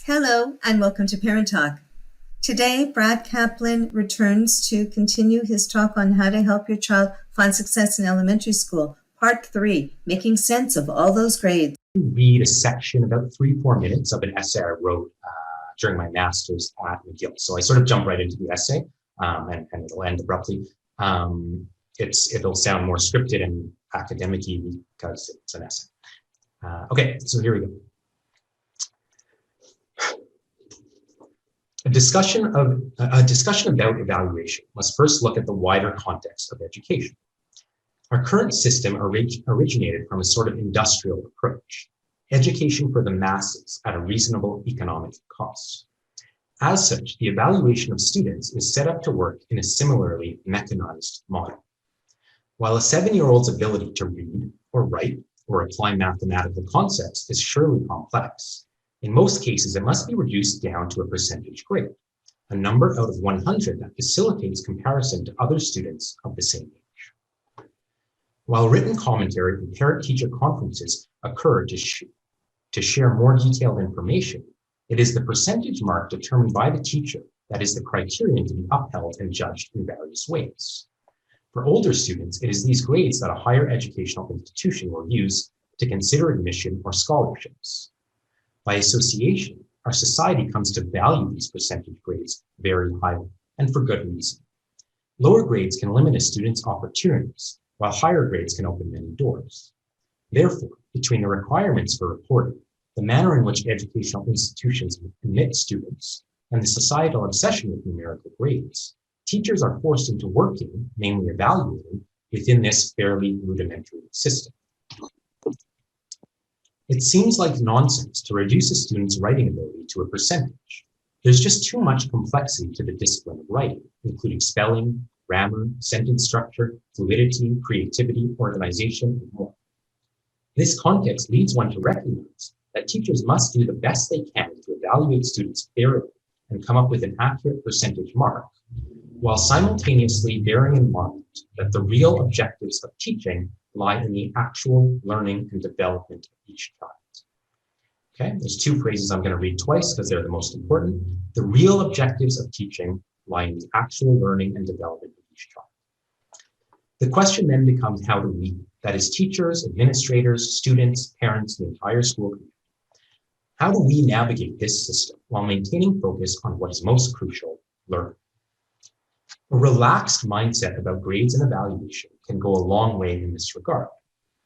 Hello and welcome to Parent Talk. Today, Brad Kaplin returns to continue his talk on how to help your child find success in elementary school. Part 3, making sense of all those grades. Read a section, about 3-4 minutes of an essay I wrote during my master's at McGill. So I sort of jump right into the essay and it'll end abruptly. It'll sound more scripted and academic-y because it's an essay. Okay, so here we go. A discussion about evaluation must first look at the wider context of education. Our current system originated from a sort of industrial approach, education for the masses at a reasonable economic cost. As such, the evaluation of students is set up to work in a similarly mechanized model. While a 7-year-old's ability to read or write or apply mathematical concepts is surely complex, in most cases, it must be reduced down to a percentage grade, a number out of 100 that facilitates comparison to other students of the same age. While written commentary and parent-teacher conferences occur to share more detailed information, it is the percentage mark determined by the teacher that is the criterion to be upheld and judged in various ways. For older students, it is these grades that a higher educational institution will use to consider admission or scholarships. By association, our society comes to value these percentage grades very highly, and for good reason. Lower grades can limit a student's opportunities, while higher grades can open many doors. Therefore, between the requirements for reporting, the manner in which educational institutions admit students, and the societal obsession with numerical grades, teachers are forced into working, namely evaluating, within this fairly rudimentary system. It seems like nonsense to reduce a student's writing ability to a percentage. There's just too much complexity to the discipline of writing, including spelling, grammar, sentence structure, fluidity, creativity, organization, and more. This context leads one to recognize that teachers must do the best they can to evaluate students fairly and come up with an accurate percentage mark, while simultaneously bearing in mind that the real objectives of teaching lie in the actual learning and development of each child. Okay, there's 2 phrases I'm going to read twice because they're the most important. The real objectives of teaching lie in the actual learning and development of each child. The question then becomes, how do we, that is teachers, administrators, students, parents, the entire school community, how do we navigate this system while maintaining focus on what is most crucial, learning? A relaxed mindset about grades and evaluation can go a long way in this regard.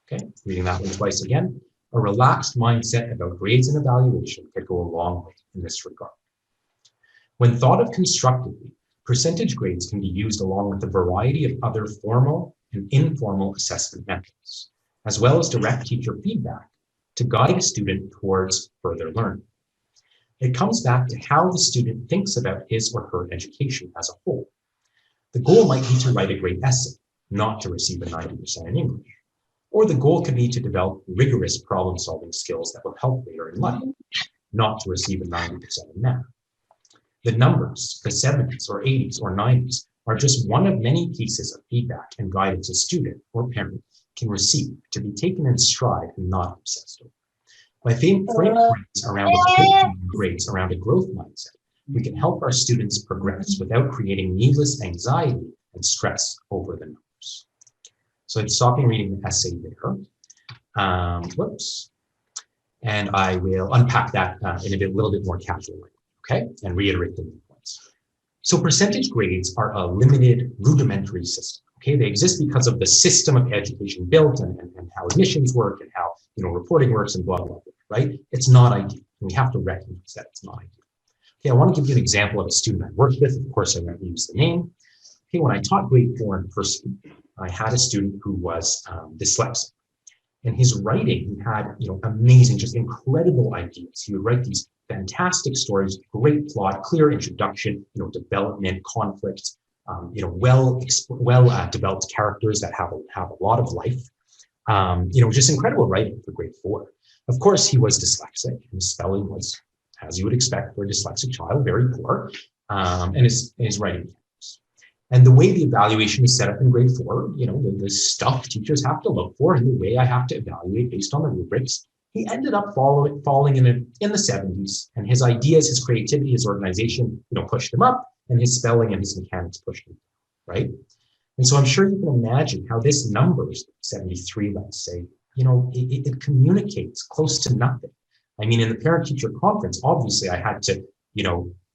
Okay, reading that one twice again. A relaxed mindset about grades and evaluation can go a long way in this regard. When thought of constructively, percentage grades can be used along with a variety of other formal and informal assessment methods, as well as direct teacher feedback to guide a student towards further learning. It comes back to how the student thinks about his or her education as a whole. The goal might be to write a great essay, not to receive a 90% in English. Or the goal could be to develop rigorous problem-solving skills that will help later in life, not to receive a 90% in math. The numbers, the 70s or 80s or 90s, are just one of many pieces of feedback and guidance a student or parent can receive to be taken in stride and not obsessed over. By framing grades around a growth mindset, we can help our students progress without creating needless anxiety and stress over the numbers. So I'm stopping reading the essay there. Whoops. And I will unpack that in a little bit more casual way, okay? And reiterate the main points. So percentage grades are a limited, rudimentary system, okay? They exist because of the system of education built and how admissions work and how reporting works and blah, blah, blah, right? It's not ideal. And we have to recognize that it's not ideal. Okay, I want to give you an example of a student I worked with. Of course, I won't use the name. Okay, when I taught grade 4 in person, I had a student who was dyslexic. In his writing, he had amazing, just incredible ideas. He would write these fantastic stories, great plot, clear introduction, development, conflict, well developed characters that have a lot of life. Just incredible writing for grade 4. Of course, he was dyslexic, and his spelling was, as you would expect for a dyslexic child, very poor, and his writing was. And the way the evaluation is set up in grade 4, the stuff teachers have to look for and the way I have to evaluate based on the rubrics he ended up falling in the 70s, and his ideas, his creativity, his organization, pushed him up, and his spelling and his mechanics pushed him, right? And so I'm sure you can imagine how this number, 73, let's say, it communicates close to nothing. I mean, in the parent-teacher conference, obviously I had to,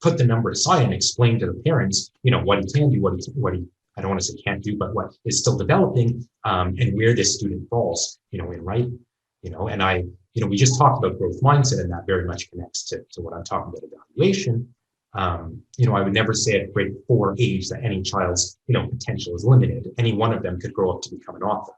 put the number aside and explain to the parents, what he can do, what he I don't want to say can't do, but what is still developing, and where this student falls, in writing, and we just talked about growth mindset, and that very much connects to what I'm talking about evaluation. I would never say at grade 4 age that any child's, potential is limited. Any one of them could grow up to become an author.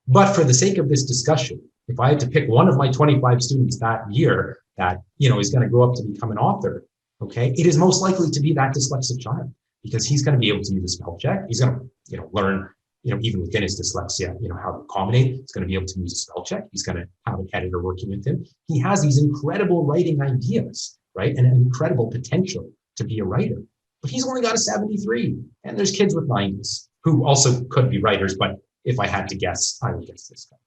But for the sake of this discussion, if I had to pick one of my 25 students that year that, is going to grow up to become an author, okay, it is most likely to be that dyslexic child, because he's going to be able to use a spell check. He's going to, learn, even within his dyslexia, how to accommodate. He's going to be able to use a spell check. He's going to have an editor working with him. He has these incredible writing ideas, right? And an incredible potential to be a writer. But he's only got a 73. And there's kids with 90s who also could be writers, but if I had to guess, I would guess this guy,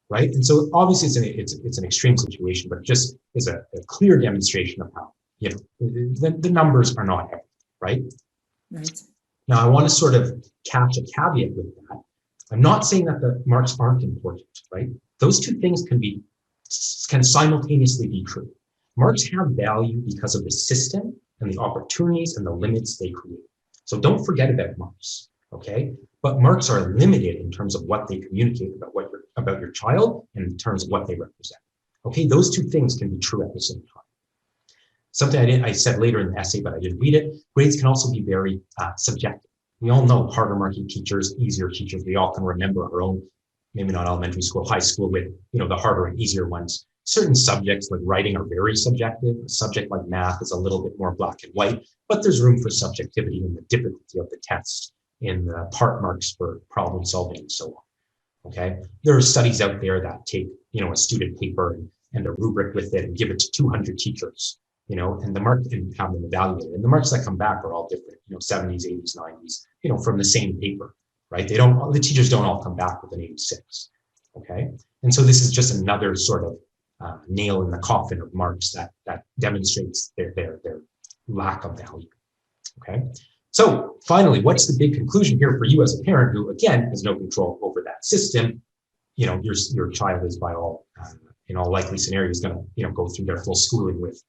right? And so obviously it's an extreme situation, but it just is a clear demonstration of how, the numbers are not everything, right? Right. Now, I want to sort of catch a caveat with that. I'm not saying that the marks aren't important, right? Those two things can simultaneously be true. Marks have value because of the system and the opportunities and the limits they create. So don't forget about marks, okay? But marks are limited in terms of what they communicate about your child and in terms of what they represent. Okay, those two things can be true at the same time. Something I said later in the essay, but I didn't read it. Grades can also be very subjective. We all know harder marking teachers, easier teachers. We all can remember our own, maybe not elementary school, high school with, the harder and easier ones. Certain subjects like writing are very subjective. A subject like math is a little bit more black and white, but there's room for subjectivity in the difficulty of the test, in the part marks for problem solving and so on, okay? There are studies out there that take, a student paper and a rubric with it and give it to 200 teachers, and the mark and have them evaluated. And the marks that come back are all different, 70s, 80s, 90s, from the same paper, right? The teachers don't all come back with an 86, okay? And so this is just another sort of nail in the coffin of marks that demonstrates their lack of value, okay? So finally, what's the big conclusion here for you as a parent who, again, has no control over that system? Your child is by all, in all likely scenarios going to, go through their full schooling with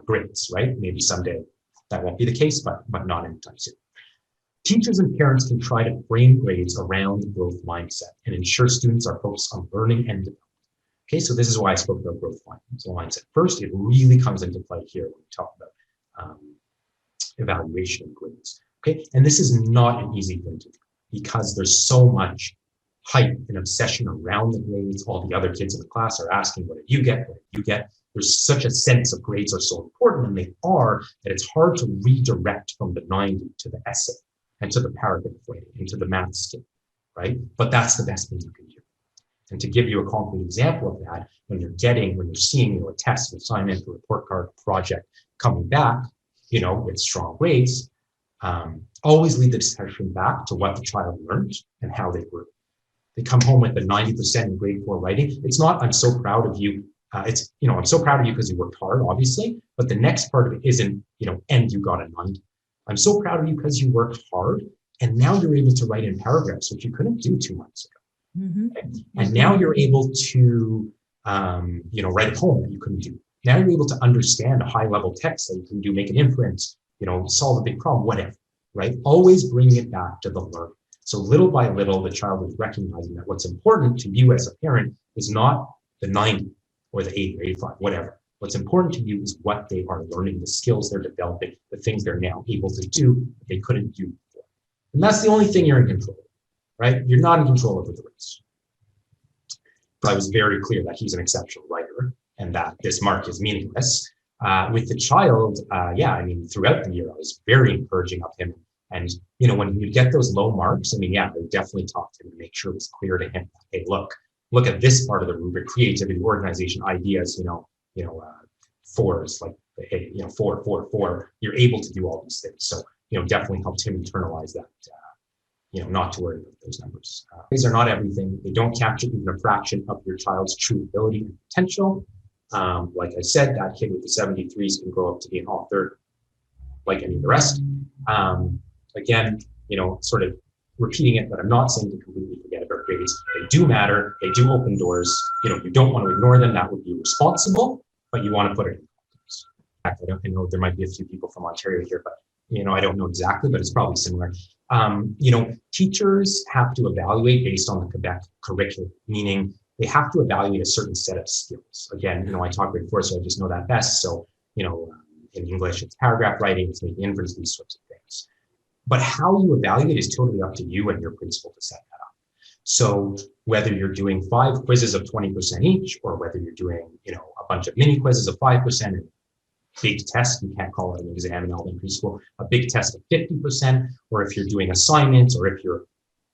grades, right? Maybe someday that won't be the case, but not anytime soon. Teachers and parents can try to frame grades around the growth mindset and ensure students are focused on learning and development. Okay, so this is why I spoke about growth mindset. First, it really comes into play here when we talk about evaluation of grades. Okay, and this is not an easy thing to do because there's so much hype and obsession around the grades. All the other kids in the class are asking, what did you get? What did you get? There's such a sense of grades are so important, and they are, that it's hard to redirect from the 90 to the essay and to the paragraph writing and to the math skill, right? But that's the best thing you can do. And to give you a concrete example of that, when you're seeing a test, an assignment, a report card, a project coming back, with strong grades, always lead the discussion back to what the child learned and how they grew. They come home with a 90% in grade 4 writing. It's not, I'm so proud of you. I'm so proud of you because you worked hard, obviously, but the next part of it isn't, and you got a 90. I'm so proud of you because you worked hard and now you're able to write in paragraphs, which you couldn't do 2 months ago. Mm-hmm. Okay? And now you're able to, write a poem that you couldn't do. Now you're able to understand a high-level text that you can do, make an inference, solve a big problem, whatever, right? Always bring it back to the learning. So little by little, the child is recognizing that what's important to you as a parent is not the 90 or the 80 or 85, whatever. What's important to you is what they are learning, the skills they're developing, the things they're now able to do that they couldn't do before. And that's the only thing you're in control of, right? You're not in control over the rest. I was very clear that he's an exceptional writer and that this mark is meaningless. With the child, throughout the year, I was very encouraging of him. And, when you get those low marks, I would definitely talk to him and make sure it was clear to him, hey, look at this part of the rubric, creativity, organization, ideas, fours, like, hey, 4, 4, 4, you're able to do all these things. So, definitely helped him internalize that, not to worry about those numbers. These are not everything. They don't capture even a fraction of your child's true ability and potential. Like I said, that kid with the 73s can grow up to be an author like any of the rest. Again, sort of repeating it, but I'm not saying to completely forget about grades. They do matter. They do open doors. You don't want to ignore them. That would be irresponsible, but you want to put it in context. I know there might be a few people from Ontario here, but I don't know exactly, but it's probably similar. Teachers have to evaluate based on the Quebec curriculum, meaning they have to evaluate a certain set of skills. Again, I taught grade 4, so I just know that best. So, in English, it's paragraph writing, it's making inference, these sorts of things. But how you evaluate is totally up to you and your principal to set that up. So whether you're doing 5 quizzes of 20% each, or whether you're doing, a bunch of mini quizzes of 5% and big test, you can't call it an exam in elementary school, a big test of 50%, or if you're doing assignments, or if your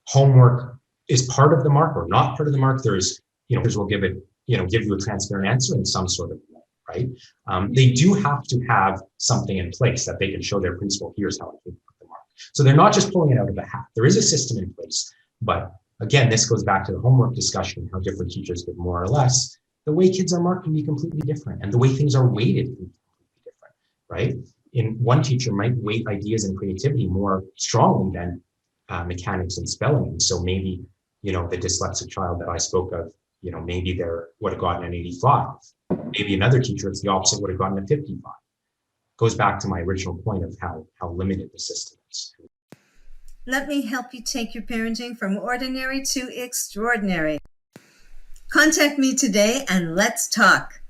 homework is part of the mark or not part of the mark, there's, will give it, give you a transparent answer in some sort of way, right? They do have to have something in place that they can show their principal, here's how I think put the mark. So they're not just pulling it out of the hat. There is a system in place, but again, this goes back to the homework discussion, how different teachers give more or less. The way kids are marked can be completely different, and the way things are weighted can be completely different, right? One teacher might weight ideas and creativity more strongly than mechanics and spelling. And so maybe, the dyslexic child that I spoke of, maybe they would have gotten an 85. Maybe another teacher, it's the opposite, would have gotten a 55. Goes back to my original point of how limited the system is. Let me help you take your parenting from ordinary to extraordinary. Contact me today and let's talk.